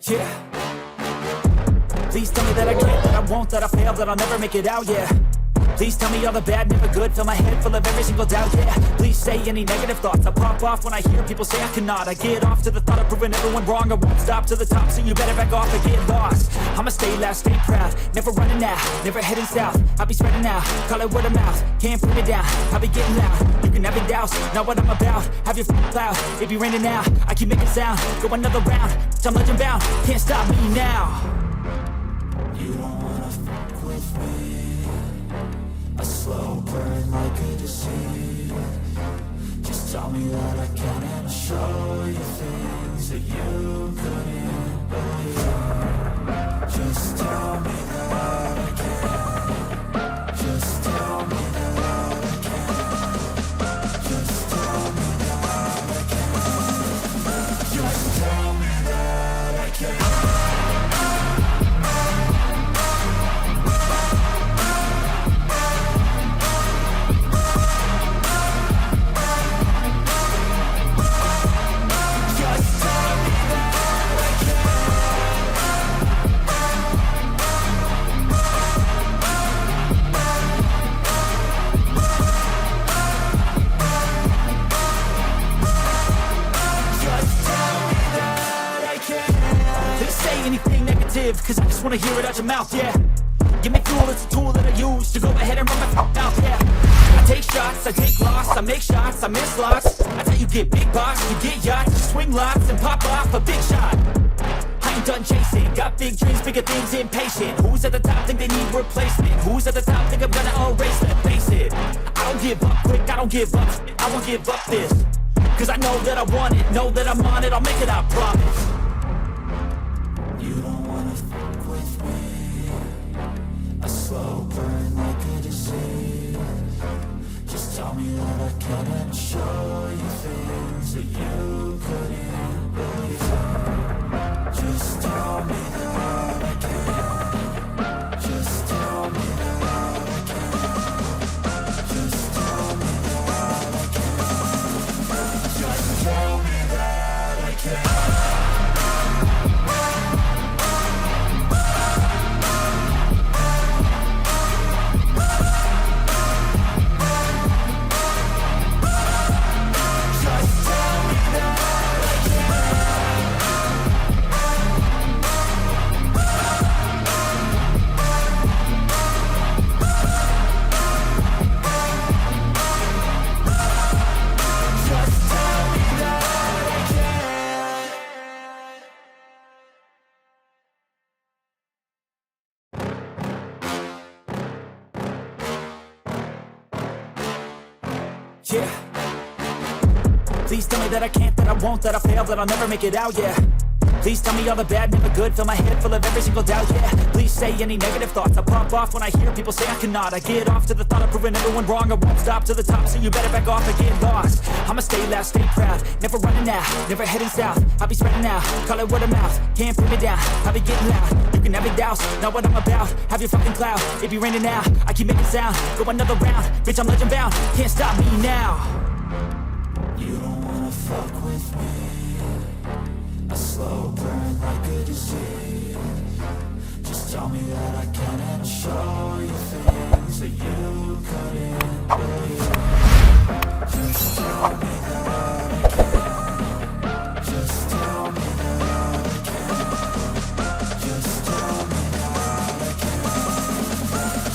Yeah. Please tell me that I can't, that I won't, that I fail, that I'll never make it out, yeah. Please tell me all the bad, never good, fill my head full of every single doubt, yeah. Please say any negative thoughts, I pop off when I hear people say I cannot. I get off to the thought of proving everyone wrong, I won't stop to the top, so you better back off and get lost. I'ma stay loud, stay proud, never running out, never heading south. I'll be spreading out, call it word of mouth, can't put me down, I'll be getting loud. You can have your doubts, not what I'm about, have your cloud, it be raining now, I keep making sound, go another round, I'm legend bound, can't stop me now. You don't wanna fuck with me, a slow burn like a disease. Just tell me that I can and I'll show you things that you couldn't believe. Just tell me that I can. Just tell me that I can. Just tell me that I can. Just tell me that I can. Cause I just wanna hear it out your mouth, yeah. Give me fuel, it's a tool that I use to go ahead and run my mouth, yeah. I take shots, I take loss, I make shots, I miss lots. That's how you get big boss, you get yachts, you swing lots and pop off a big shot. I ain't done chasing, got big dreams, bigger things, impatient. Who's at the top think they need replacement? Who's at the top think I'm gonna erase them? Face it, I don't give up quick, I don't give up, I won't give up this. Cause I know that I want it, know that I'm on it, I'll make it, I promise. A slow burn like a disease. Just tell me that I can and show you things that you couldn't believe. Just tell me that I can. Just tell me that I can. Just tell me that I can. Just tell me that I can. Yeah. Please tell me that I can't, that I won't, that I fail, that I'll never make it out, yeah. Please tell me all the bad, never good, fill my head full of every single doubt, yeah. Please say any negative thoughts, I pop off when I hear people say I cannot. I get off to the thought of proving everyone wrong, I won't stop to the top, so you better back off and get lost. I'ma stay loud, stay proud, never running out, never heading south. I'll be spreading out, call it word of mouth, can't put me down, I'll be getting loud. You can have your doubts, not what I'm about, have your fucking cloud, it be raining now, I keep making sound, go another round, bitch I'm legend bound, can't stop me now. You don't wanna fuck with me, a slow burn like a disease. Just tell me that I can and I'll show you things that you couldn't believe. Just tell me that I can. Just tell me that I can. Just tell me that I can.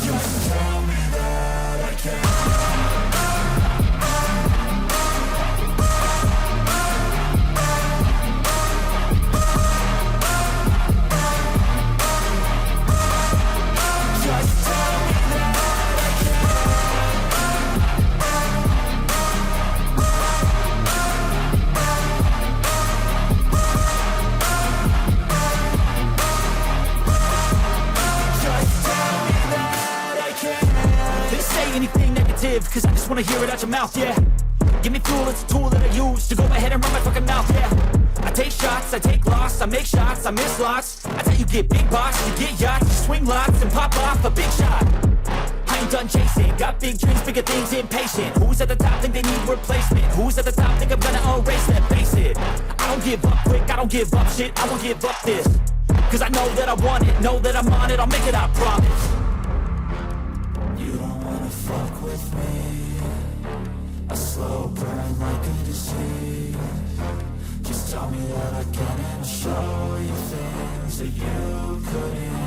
Just tell me that I can. Cause I just wanna hear it out your mouth, yeah. Give me fuel, it's a tool that I use to go ahead and run my fucking mouth, yeah. I take shots, I take loss, I make shots, I miss lots. That's how you get big boss, you get yachts, you swing lots and pop off a big shot. I ain't done chasing, got big dreams, bigger things, impatient. Who's at the top think they need replacement? Who's at the top think I'm gonna erase them? Face it, I don't don't give up quick, I don't give up shit, I won't give up this. Cause I know that I want it, know that I'm on it, I'll make it, I promise. You don't wanna fuck with me. A slow burn like a disease. Just tell me that I can and I'll show you things that you couldn't